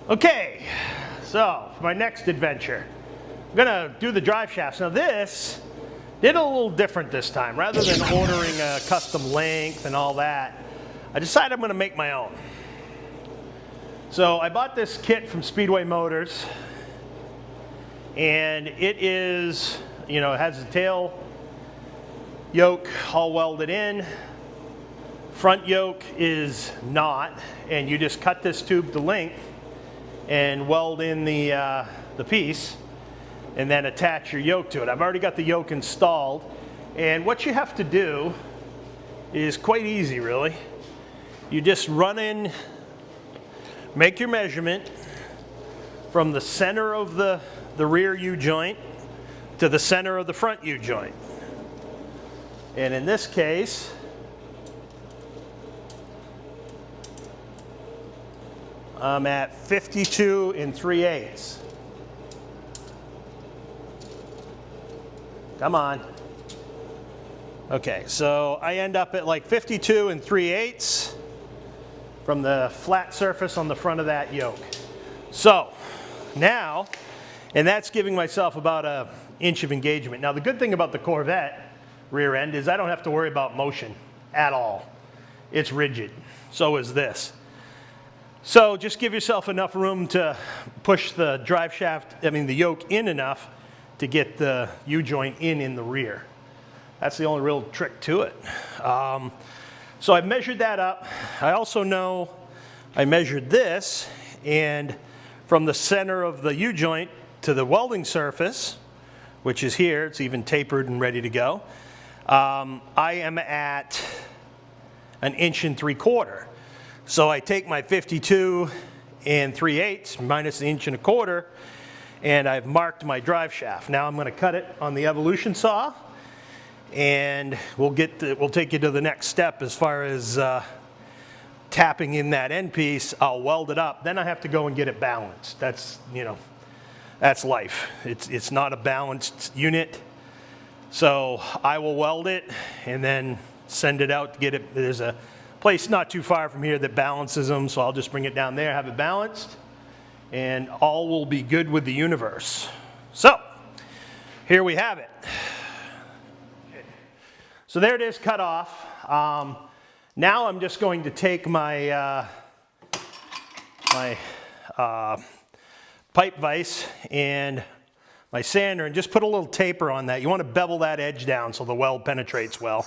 Okay, so for my next adventure, I'm gonna do the drive shafts. Now this did a little different this time. Rather than ordering a custom length and all that, I decided I'm gonna make my own. So I bought this kit from Speedway Motors, and it is, it has the tail yoke all welded in. Front yoke is not, and you just cut this tube to length and weld in the piece and then attach your yoke to it. I've already got the yoke installed, and what you have to do is quite easy, really. You just run in, make your measurement from the center of the rear U-joint to the center of the front U-joint. And in this case, I'm at 52 3/8. Come on. Okay, so I end up at like 52 3/8 from the flat surface on the front of that yoke. So now, and that's giving myself about an inch of engagement. Now the good thing about the Corvette rear end is I don't have to worry about motion at all. It's rigid. So is this. So just give yourself enough room to push the the yoke in enough to get the U-joint in the rear. That's the only real trick to it. So I measured that up. I also know I measured this, and from the center of the U-joint to the welding surface, which is here, it's even tapered and ready to go, I am at 1 3/4 inches. So I take my 52 3/8 minus 1 1/4 inches, and I've marked my drive shaft. Now I'm going to cut it on the Evolution saw, and we'll take you to the next step as far as tapping in that end piece. I'll weld it up. Then I have to go and get it balanced. That's that's life. It's not a balanced unit. So I will weld it and then send it out to get it. There's a place not too far from here that balances them, so I'll just bring it down there, have it balanced, and all will be good with the universe. So here we have it. So there it is, cut off. Now I'm just going to take my pipe vise and my sander and just put a little taper on that. You want to bevel that edge down so the weld penetrates well.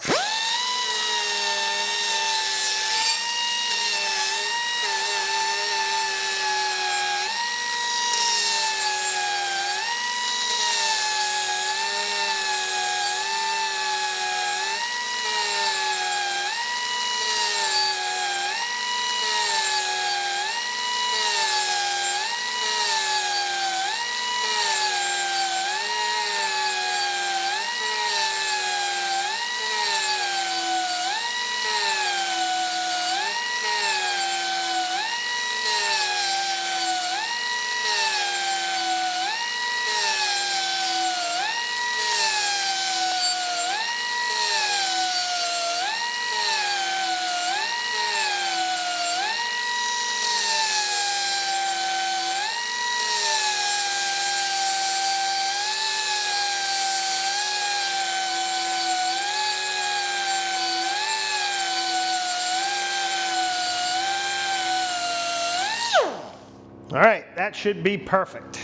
All right, that should be perfect.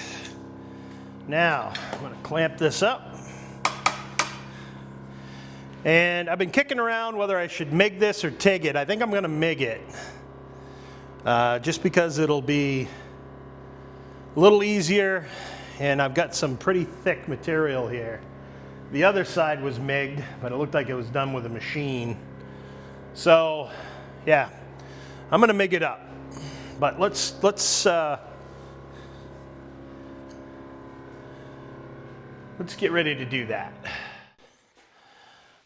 Now, I'm going to clamp this up. And I've been kicking around whether I should MIG this or TIG it. I think I'm going to MIG it. Just because it'll be a little easier, and I've got some pretty thick material here. The other side was MIG'd, but it looked like it was done with a machine. So, yeah, I'm going to MIG it up. But let's get ready to do that.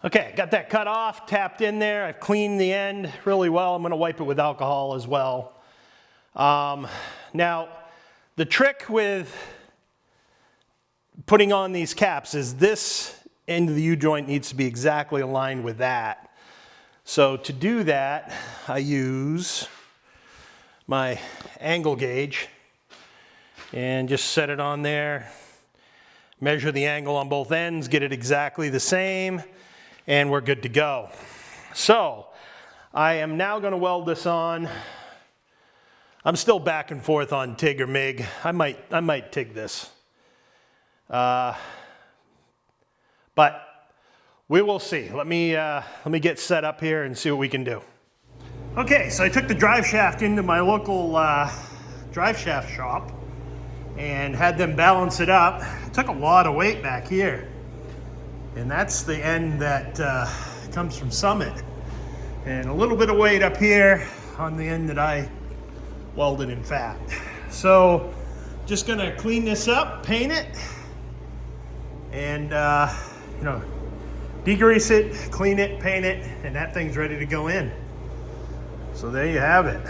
Okay, got that cut off, tapped in there. I've cleaned the end really well. I'm going to wipe it with alcohol as well. Now, the trick with putting on these caps is this end of the U-joint needs to be exactly aligned with that. So to do that, I use my angle gauge And just set it on there. Measure the angle on both ends, get it exactly the same, and we're good to go. So, I am now going to weld this on. I'm still back and forth on TIG or MIG. I might TIG this. But we will see. Let me get set up here and see what we can do. Okay, so I took the drive shaft into my local drive shaft shop and had them balance it up. It took a lot of weight back here. And that's the end that comes from Summit. And a little bit of weight up here on the end that I welded in fact. So just gonna clean this up, paint it, and you know, degrease it, clean it, paint it, and that thing's ready to go in. So there you have it.